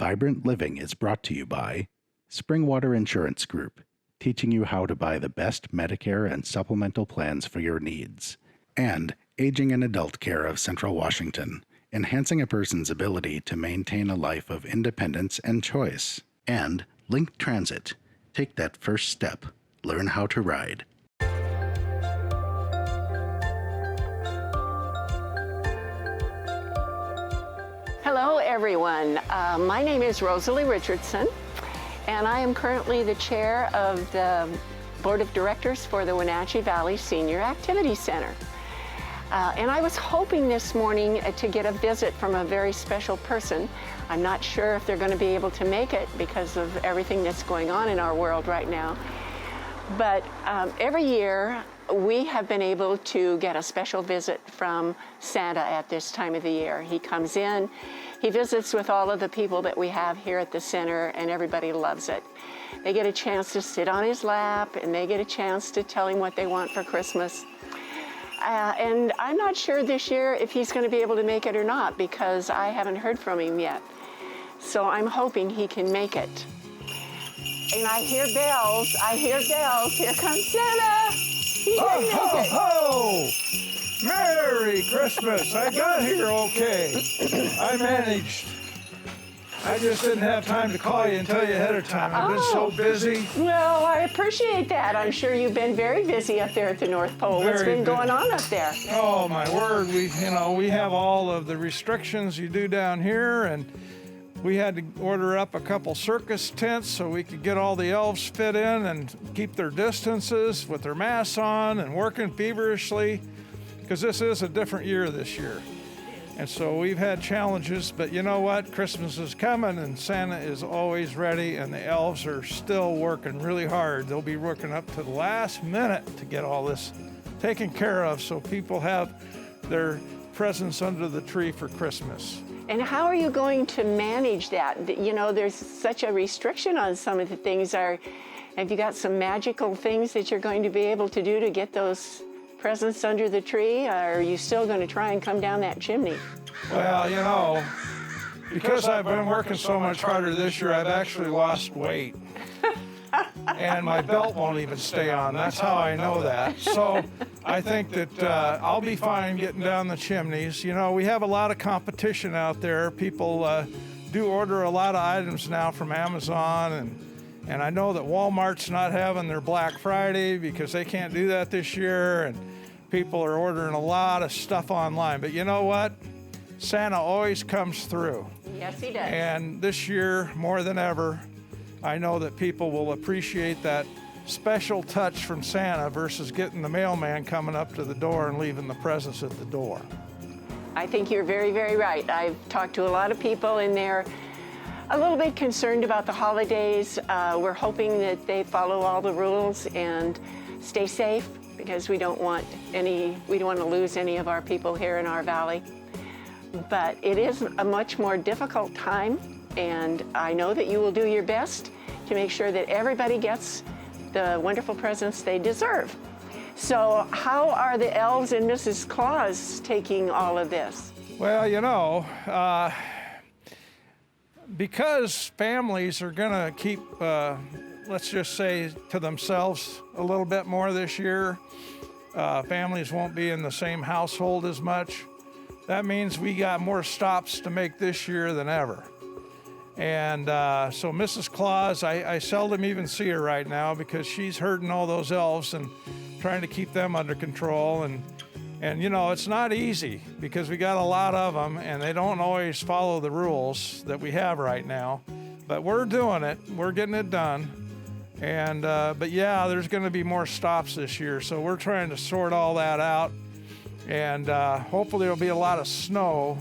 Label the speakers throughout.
Speaker 1: Vibrant Living is brought to you by Springwater Insurance Group, teaching you how to buy the best Medicare and supplemental plans for your needs, and Aging and Adult Care of Central Washington, enhancing a person's ability to maintain a life of independence and choice, and Link Transit. Take that first step. Learn how to ride.
Speaker 2: Hello, everyone. My name is Rosalie Richardson, and I am currently the chair of the Board of Directors for the Wenatchee Valley Senior Activity Center. And I was hoping this morning to get a visit from a very special person. I'm not sure if they're going to be able to make it because of everything that's going on in our world right now. But every year, we have been able to get a special visit from Santa at this time of the year. He comes in, he visits with all of the people that we have here at the center, and everybody loves it. They get a chance to sit on his lap, and they get a chance to tell him what they want for Christmas. And I'm not sure this year if he's going to be able to make it or not, because I haven't heard from him yet. So I'm hoping he can make it. And I hear bells. Here comes Santa. He didn't make it.
Speaker 3: Ho! Merry Christmas. I got here okay. I managed. I just didn't have time to call you and tell you ahead of time. I've been so busy.
Speaker 2: Well, I appreciate that. I'm sure you've been very busy up there at the North Pole. What's been going on up there?
Speaker 3: Oh, my word. We have all of the restrictions you do down here, and we had to order up a couple circus tents so we could get all the elves fit in and keep their distances with their masks on and working feverishly, because this is a different year this year. And so we've had challenges, but you know what? Christmas is coming, and Santa is always ready, and the elves are still working really hard. They'll be working up to the last minute to get all this taken care of so people have their presents under the tree for Christmas.
Speaker 2: And how are you going to manage that? You know, there's such a restriction on some of the things. Have you got some magical things that you're going to be able to do to get those presents under the tree? Or are you still going to try and come down that chimney?
Speaker 3: Well, you know, because I've been working so much harder this year, I've actually lost weight. And my belt won't even stay on. That's how I know that. So I think that I'll be fine getting down the chimneys. You know, we have a lot of competition out there. People do order a lot of items now from Amazon, and I know that Walmart's not having their Black Friday because they can't do that this year, and people are ordering a lot of stuff online. But you know what? Santa always comes through.
Speaker 2: Yes, he does.
Speaker 3: And this year, more than ever, I know that people will appreciate that special touch from Santa versus getting the mailman coming up to the door and leaving the presents at the door.
Speaker 2: I think you're very, very right. I've talked to a lot of people, and they're a little bit concerned about the holidays. We're hoping that they follow all the rules and stay safe, because we don't want to lose any of our people here in our valley. But it is a much more difficult time, and I know that you will do your best to make sure that everybody gets the wonderful presents they deserve. So how are the elves and Mrs. Claus taking all of this?
Speaker 3: Well, you know, because families are going to keep, let's just say, to themselves a little bit more this year, families won't be in the same household as much. That means we got more stops to make this year than ever. And so Mrs. Claus, I seldom even see her right now because she's herding all those elves and trying to keep them under control. And you know, it's not easy because we got a lot of them and they don't always follow the rules that we have right now. But we're doing it. We're getting it done. And but yeah, there's going to be more stops this year. So we're trying to sort all that out. And hopefully there'll be a lot of snow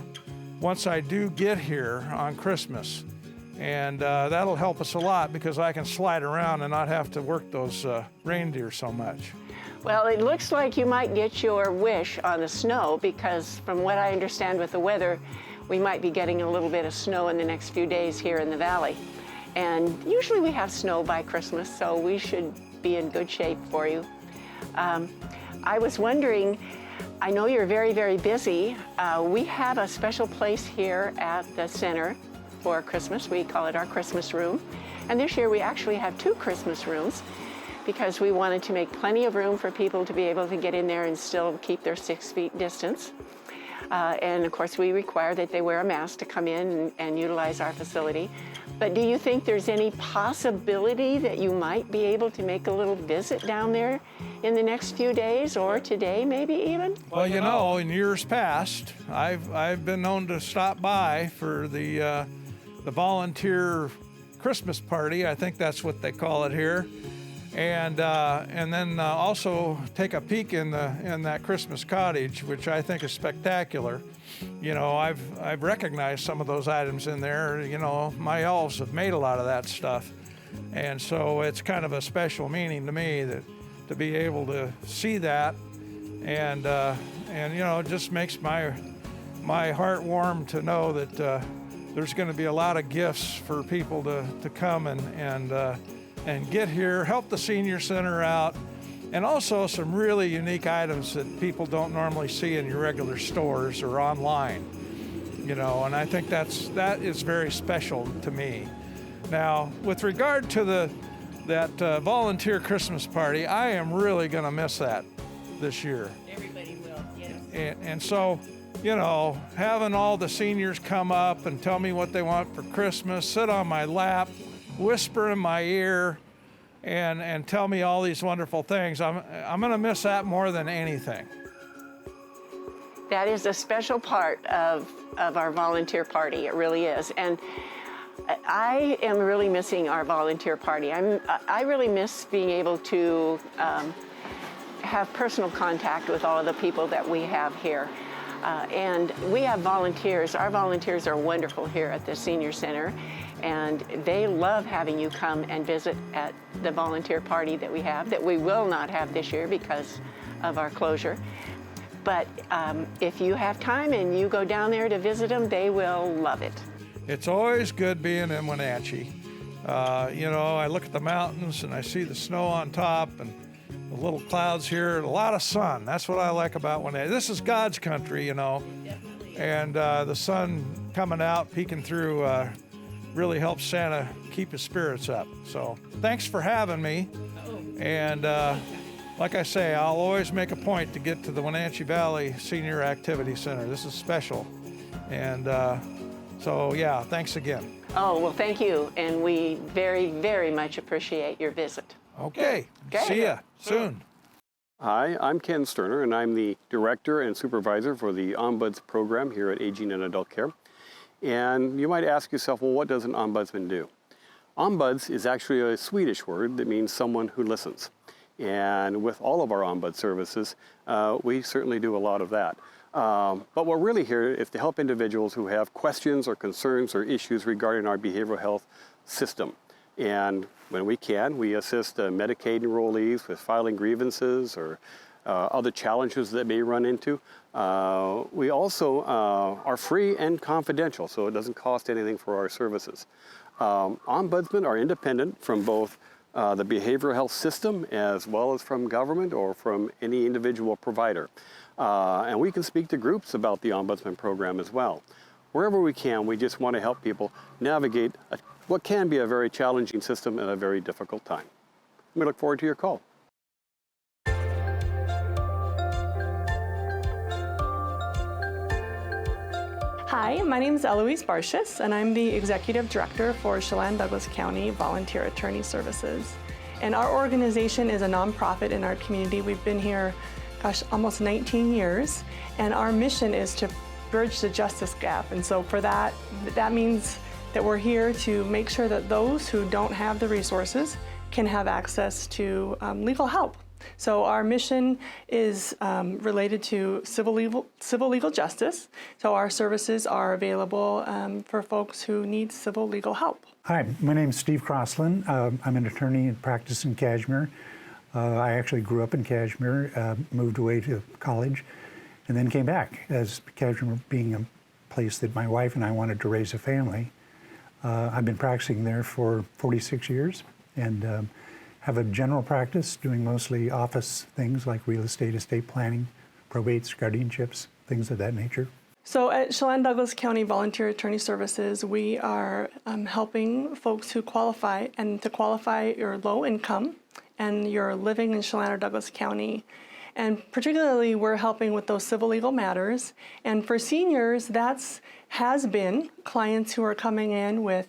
Speaker 3: once I do get here on Christmas. And that'll help us a lot because I can slide around and not have to work those reindeer so much.
Speaker 2: Well, it looks like you might get your wish on the snow, because from what I understand with the weather, we might be getting a little bit of snow in the next few days here in the valley. And usually we have snow by Christmas, so we should be in good shape for you. I was wondering, I know you're very, very busy. We have a special place here at the center for Christmas. We call it our Christmas room. And this year we actually have 2 Christmas rooms because we wanted to make plenty of room for people to be able to get in there and still keep their 6 feet distance. And of course we require that they wear a mask to come in and utilize our facility. But do you think there's any possibility that you might be able to make a little visit down there in the next few days, or today maybe even?
Speaker 3: Well, you know, in years past, I've been known to stop by for the volunteer Christmas party. I think that's what they call it here, and then also take a peek in that Christmas cottage, which I think is spectacular. You know, I've recognized some of those items in there. You know, my elves have made a lot of that stuff, and so it's kind of a special meaning to me that to be able to see that, and you know, it just makes my heart warm to know that there's going to be a lot of gifts for people to come and get here, help the senior center out, and also some really unique items that people don't normally see in your regular stores or online. You know, and I think that is very special to me. Now, with regard to that volunteer Christmas party, I am really going to miss that this year.
Speaker 2: Everybody will, yes.
Speaker 3: And so, you know, having all the seniors come up and tell me what they want for Christmas, sit on my lap, whisper in my ear, and tell me all these wonderful things, I'm going to miss that more than anything.
Speaker 2: That is a special part of our volunteer party. It really is. And I am really missing our volunteer party. I really miss being able to have personal contact with all of the people that we have here. And we have volunteers. Our volunteers are wonderful here at the Senior Center, and they love having you come and visit at the volunteer party that we have, that we will not have this year because of our closure. But if you have time and you go down there to visit them, they will love it.
Speaker 3: It's always good being in Wenatchee. You know, I look at the mountains and I see the snow on top and the little clouds here, and a lot of sun. That's what I like about Wenatchee. This is God's country, you know. Definitely. And the sun coming out, peeking through, really helps Santa keep his spirits up. So thanks for having me. And like I say, I'll always make a point to get to the Wenatchee Valley Senior Activity Center. This is special. And so, yeah, thanks again.
Speaker 2: Oh, well, thank you. And we very, very much appreciate your visit.
Speaker 3: Okay. See ya soon.
Speaker 4: Hi, I'm Ken Sterner, and I'm the Director and Supervisor for the Ombuds program here at Aging and Adult Care. And you might ask yourself, well, what does an ombudsman do? Ombuds is actually a Swedish word that means someone who listens. And with all of our ombud services, we certainly do a lot of that. But we're really here is to help individuals who have questions or concerns or issues regarding our behavioral health system. And when we can, we assist Medicaid enrollees with filing grievances or other challenges that they may run into. We also are free and confidential, so it doesn't cost anything for our services. Ombudsmen are independent from both the behavioral health system as well as from government or from any individual provider. And we can speak to groups about the Ombudsman program as well. Wherever we can, we just want to help people navigate what can be a very challenging system at a very difficult time. We look forward to your call.
Speaker 5: Hi, my name is Eloise Barshas, and I'm the Executive Director for Chelan-Douglas County Volunteer Attorney Services. And our organization is a nonprofit in our community. We've been here, almost 19 years, and our mission is to bridge the justice gap. And so for that means that we're here to make sure that those who don't have the resources can have access to legal help. So our mission is related to civil legal justice. So our services are available for folks who need civil legal help.
Speaker 6: Hi, my name is Steve Crossland. I'm an attorney in practice in Kashmir. I actually grew up in Kashmir, moved away to college, and then came back, as Kashmir being a place that my wife and I wanted to raise a family. I've been practicing there for 46 years and have a general practice doing mostly office things like real estate, estate planning, probates, guardianships, things of that nature.
Speaker 5: So at Chelan Douglas County Volunteer Attorney Services, we are helping folks who qualify, and to qualify you're low income and you're living in Chelan or Douglas County. And particularly we're helping with those civil legal matters. And for seniors, has been clients who are coming in with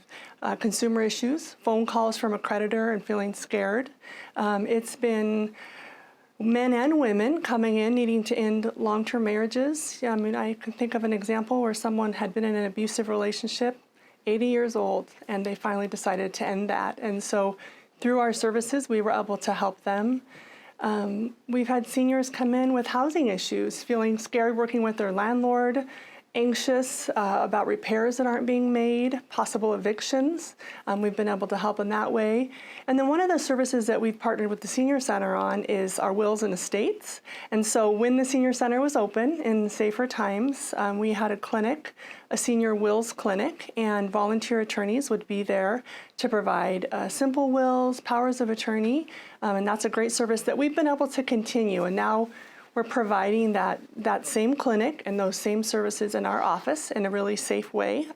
Speaker 5: consumer issues, phone calls from a creditor and feeling scared. It's been men and women coming in needing to end long-term marriages. I mean, I can think of an example where someone had been in an abusive relationship, 80 years old, and they finally decided to end that. And so through our services, we were able to help them. We've had seniors come in with housing issues, feeling scared working with their landlord, anxious about repairs that aren't being made, possible evictions. We've been able to help in that way. And then one of the services that we've partnered with the Senior Center on is our wills and estates. And so when the Senior Center was open in safer times, we had a clinic, a senior wills clinic, and volunteer attorneys would be there to provide simple wills, powers of attorney, and that's a great service that we've been able to continue. And now we're providing that same clinic and those same services in our office in a really safe way.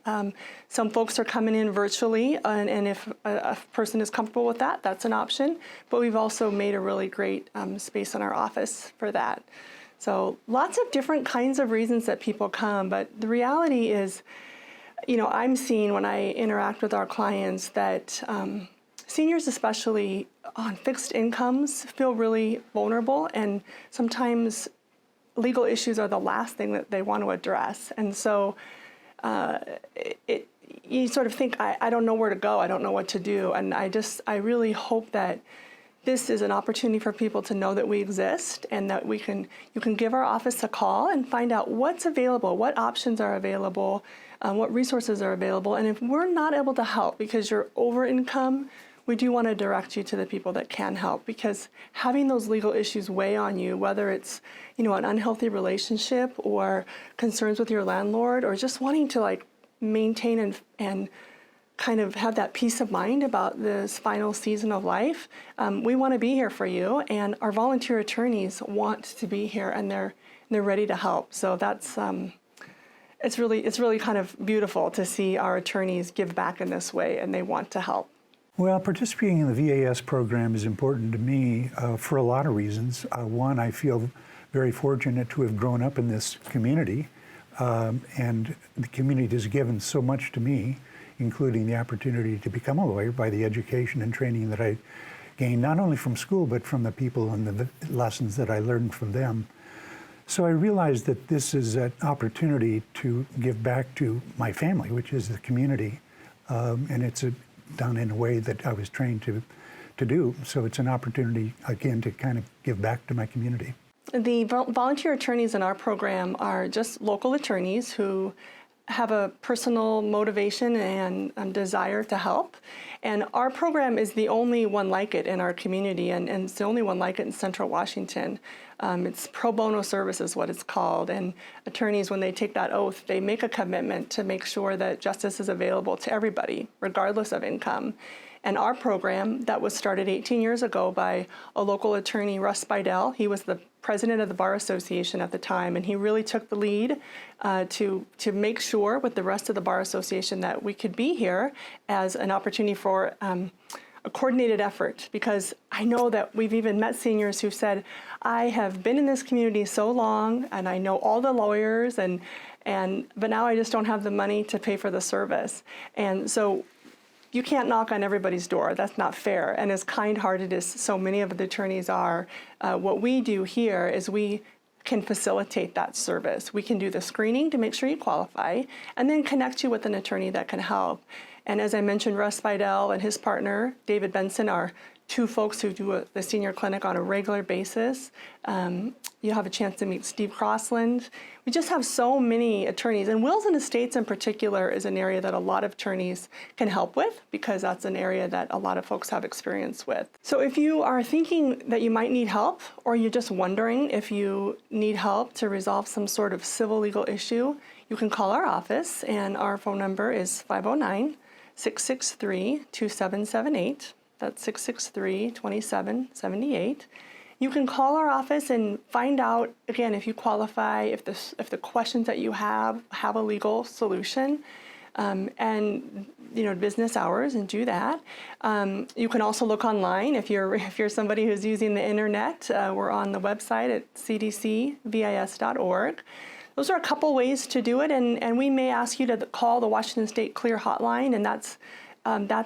Speaker 5: Some folks are coming in virtually, and if a person is comfortable with that, that's an option. But we've also made a really great space in our office for that. So lots of different kinds of reasons that people come, but the reality is, I'm seeing when I interact with our clients that seniors, especially on fixed incomes, feel really vulnerable, and sometimes legal issues are the last thing that they want to address. And so you sort of think, I don't know where to go, I don't know what to do. And I really hope that this is an opportunity for people to know that we exist, and that you can give our office a call and find out what's available, what options are available, what resources are available. And if we're not able to help because you're over income, we do want to direct you to the people that can help, because having those legal issues weigh on you, whether it's an unhealthy relationship or concerns with your landlord, or just wanting to maintain and kind of have that peace of mind about this final season of life, we want to be here for you, and our volunteer attorneys want to be here, and they're ready to help. So that's it's really kind of beautiful to see our attorneys give back in this way, and they want to help.
Speaker 6: Well, participating in the VAS program is important to me for a lot of reasons. One, I feel very fortunate to have grown up in this community, and the community has given so much to me, including the opportunity to become a lawyer by the education and training that I gained, not only from school, but from the people and the lessons that I learned from them. So I realized that this is an opportunity to give back to my family, which is the community, and it's done in a way that I was trained to do. So it's an opportunity, again, to kind of give back to my community.
Speaker 5: The volunteer attorneys in our program are just local attorneys who have a personal motivation and desire to help. And our program is the only one like it in our community, and it's the only one like it in Central Washington. It's pro bono service is what it's called, and attorneys, when they take that oath, they make a commitment to make sure that justice is available to everybody, regardless of income. And our program, that was started 18 years ago by a local attorney, Russ Bidell. He was the president of the Bar Association at the time, and he really took the lead to make sure with the rest of the Bar Association that we could be here as an opportunity for a coordinated effort, because I know that we've even met seniors who've said, I have been in this community so long and I know all the lawyers, but now I just don't have the money to pay for the service. And so you can't knock on everybody's door. That's not fair. And as kind-hearted as so many of the attorneys are, what we do here is we can facilitate that service. We can do the screening to make sure you qualify, and then connect you with an attorney that can help. And as I mentioned, Russ Bidell and his partner, David Benson, are two folks who do the senior clinic on a regular basis. You have a chance to meet Steve Crossland. We just have so many attorneys, and wills and estates in particular is an area that a lot of attorneys can help with, because that's an area that a lot of folks have experience with. So if you are thinking that you might need help, or you're just wondering if you need help to resolve some sort of civil legal issue, you can call our office, and our phone number is 509-663-2778. That's 663-2778. You can call our office and find out, again, if you qualify, if the questions that you have a legal solution, and business hours, and do that. You can also look online if you're somebody who's using the internet. We're on the website at cdcvis.org. Those are a couple ways to do it, and we may ask you to call the Washington State Clear Hotline, and that's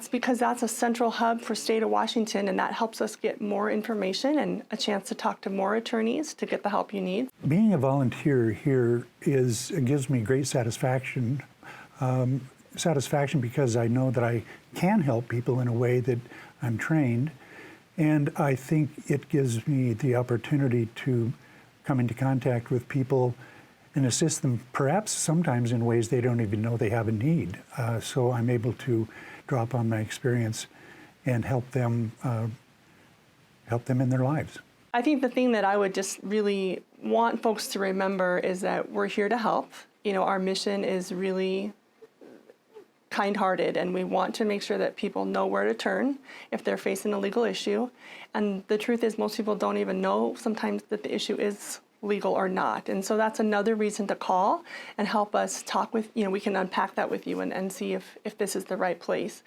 Speaker 5: because that's a central hub for state of Washington, and that helps us get more information and a chance to talk to more attorneys to get the help you need.
Speaker 6: Being a volunteer here gives me great satisfaction. Satisfaction because I know that I can help people in a way that I'm trained, and I think it gives me the opportunity to come into contact with people and assist them, perhaps sometimes in ways they don't even know they have a need. So I'm able to draw upon my experience and help them in their lives.
Speaker 5: I think the thing that I would just really want folks to remember is that we're here to help. Our mission is really kind-hearted, and we want to make sure that people know where to turn if they're facing a legal issue. And the truth is, most people don't even know sometimes that the issue is legal or not. And so that's another reason to call and help us talk with, we can unpack that with you and see if this is the right place.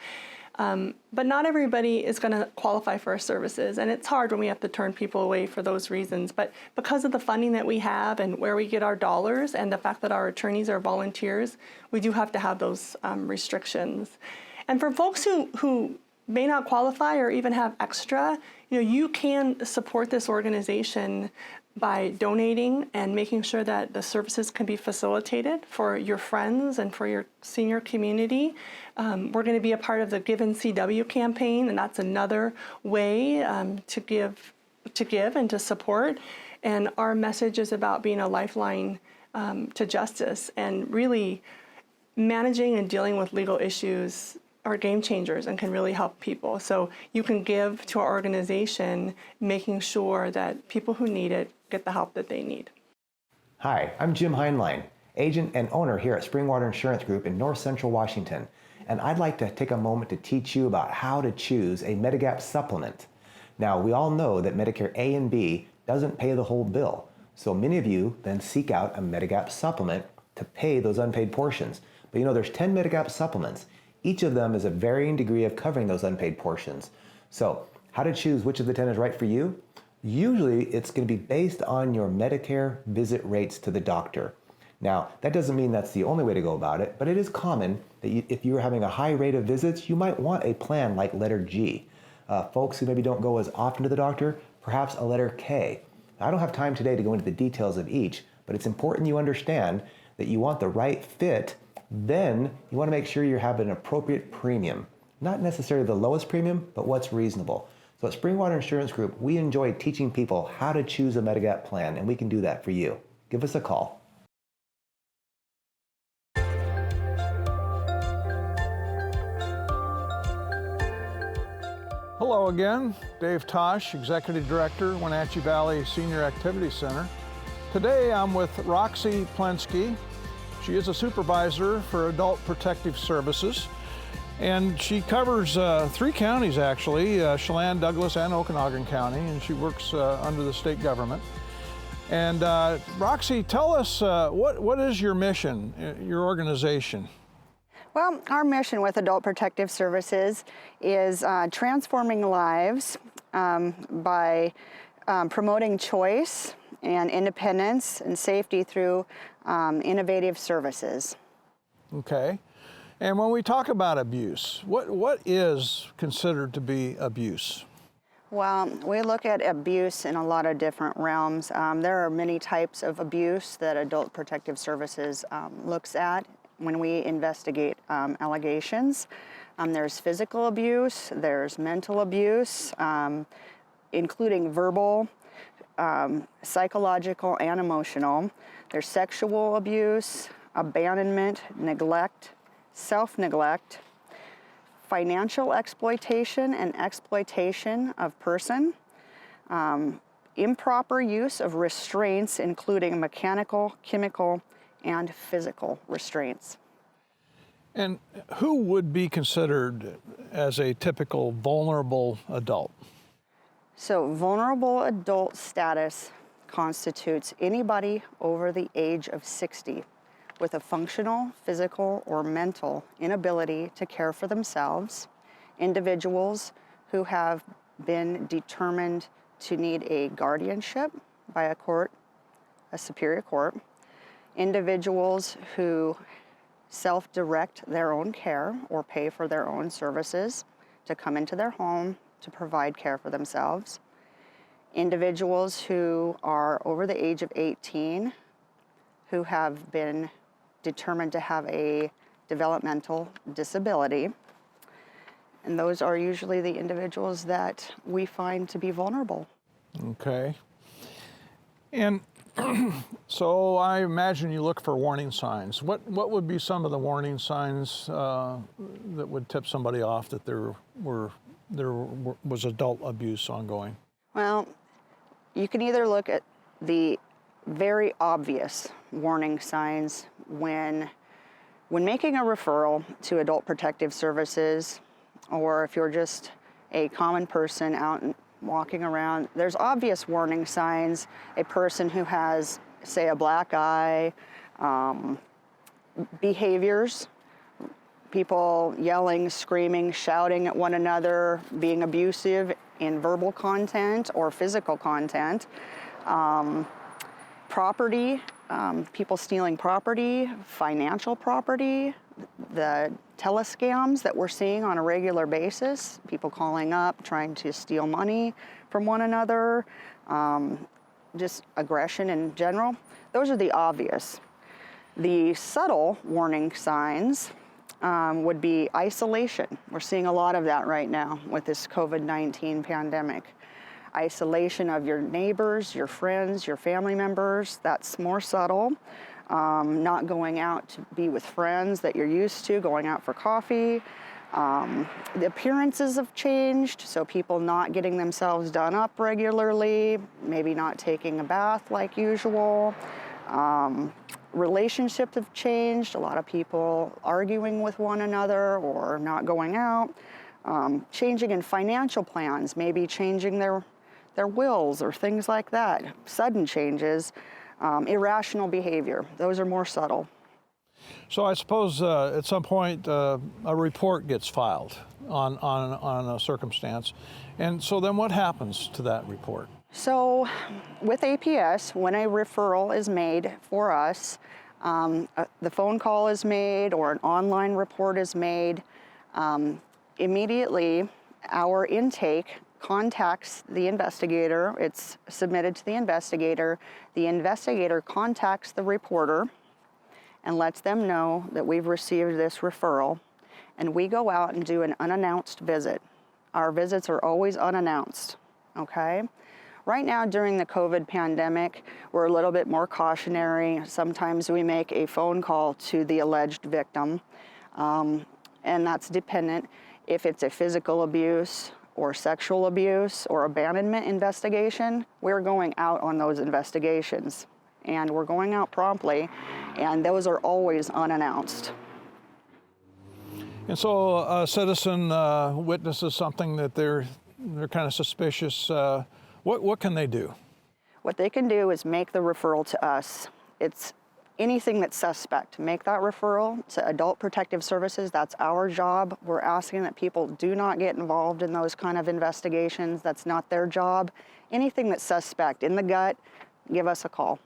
Speaker 5: But not everybody is going to qualify for our services, and it's hard when we have to turn people away for those reasons. But because of the funding that we have and where we get our dollars and the fact that our attorneys are volunteers, we do have to have those restrictions. And for folks who may not qualify or even have extra, you can support this organization by donating and making sure that the services can be facilitated for your friends and for your senior community. We're going to be a part of the Give NCW campaign, and that's another way to give and to support. And our message is about being a lifeline to justice, and really managing and dealing with legal issues are game changers and can really help people. So you can give to our organization, making sure that people who need it get the help that they need.
Speaker 7: Hi, I'm Jim Heinlein, agent and owner here at Springwater Insurance Group in North Central Washington. And I'd like to take a moment to teach you about how to choose a Medigap supplement. Now, we all know that Medicare A and B doesn't pay the whole bill. So many of you then seek out a Medigap supplement to pay those unpaid portions. But there's 10 Medigap supplements. Each of them is a varying degree of covering those unpaid portions. So how to choose which of the 10 is right for you? Usually it's going to be based on your Medicare visit rates to the doctor. Now, that doesn't mean that's the only way to go about it, but it is common that if you're having a high rate of visits, you might want a plan like letter G. Folks who maybe don't go as often to the doctor, perhaps a letter K. Now, I don't have time today to go into the details of each, but it's important you understand that you want the right fit. Then you want to make sure you have an appropriate premium. Not necessarily the lowest premium, but what's reasonable. So at Springwater Insurance Group, we enjoy teaching people how to choose a Medigap plan, and we can do that for you. Give us a call.
Speaker 3: Hello again, Dave Tosh, Executive Director, Wenatchee Valley Senior Activity Center. Today I'm with Roxy Plinski. She is a supervisor for Adult Protective Services, and she covers 3 counties actually, Chelan, Douglas, and Okanagan County, and she works under the state government. And Roxy, tell us what is your mission, your organization?
Speaker 8: Well, our mission with Adult Protective Services is transforming lives by promoting choice and independence and safety through innovative services.
Speaker 3: Okay. And when we talk about abuse, what is considered to be abuse?
Speaker 8: Well, we look at abuse in a lot of different realms. There are many types of abuse that Adult Protective Services looks at when we investigate allegations. There's physical abuse, there's mental abuse, including verbal, psychological, and emotional. There's sexual abuse, abandonment, neglect, self-neglect, financial exploitation and exploitation of person, improper use of restraints, including mechanical, chemical, and physical restraints.
Speaker 3: And who would be considered as a typical vulnerable adult?
Speaker 8: So vulnerable adult status constitutes anybody over the age of 60 with a functional, physical, or mental inability to care for themselves, individuals who have been determined to need a guardianship by a court, a superior court, individuals who self-direct their own care or pay for their own services to come into their home to provide care for themselves, individuals who are over the age of 18 who have been determined to have a developmental disability. And those are usually the individuals that we find to be vulnerable.
Speaker 3: Okay. And so I imagine you look for warning signs. What would be some of the warning signs that would tip somebody off that there was adult abuse ongoing?
Speaker 8: Well, you can either look at the very obvious warning signs when making a referral to Adult Protective Services, or if you're just a common person out and walking around, there's obvious warning signs. A person who has, say, a black eye, behaviors, people yelling, screaming, shouting at one another, being abusive in verbal content or physical content, property, people stealing property, financial property, the telescams that we're seeing on a regular basis, people calling up, trying to steal money from one another, just aggression in general. Those are the obvious. The subtle warning signs would be isolation. We're seeing a lot of that right now with this COVID-19 pandemic. Isolation of your neighbors, your friends, your family members, that's more subtle. Not going out to be with friends that you're used to, going out for coffee. The appearances have changed, so people not getting themselves done up regularly, maybe not taking a bath like usual. Relationships have changed, a lot of people arguing with one another or not going out. Changing in financial plans, maybe changing their wills or things like that. Sudden changes. Irrational behavior, those are more subtle.
Speaker 3: So I suppose at some point a report gets filed on a circumstance. And so then what happens to that report?
Speaker 8: So with APS, when a referral is made for us, the phone call is made or an online report is made, immediately our intake contacts the investigator. It's submitted to the investigator. The investigator contacts the reporter and lets them know that we've received this referral, and we go out and do an unannounced visit. Our visits are always unannounced, okay? Right now during the COVID pandemic, we're a little bit more cautionary. Sometimes we make a phone call to the alleged victim, and that's dependent if it's a physical abuse or sexual abuse or abandonment investigation. We're going out on those investigations, and we're going out promptly, and those are always unannounced.
Speaker 3: And so a citizen witnesses something that they're kind of suspicious. What can they do?
Speaker 8: What they can do is make the referral to us. It's anything that's suspect. Make that referral to Adult Protective Services. That's our job. We're asking that people do not get involved in those kind of investigations. That's not their job. Anything that's suspect in the gut, give us a call.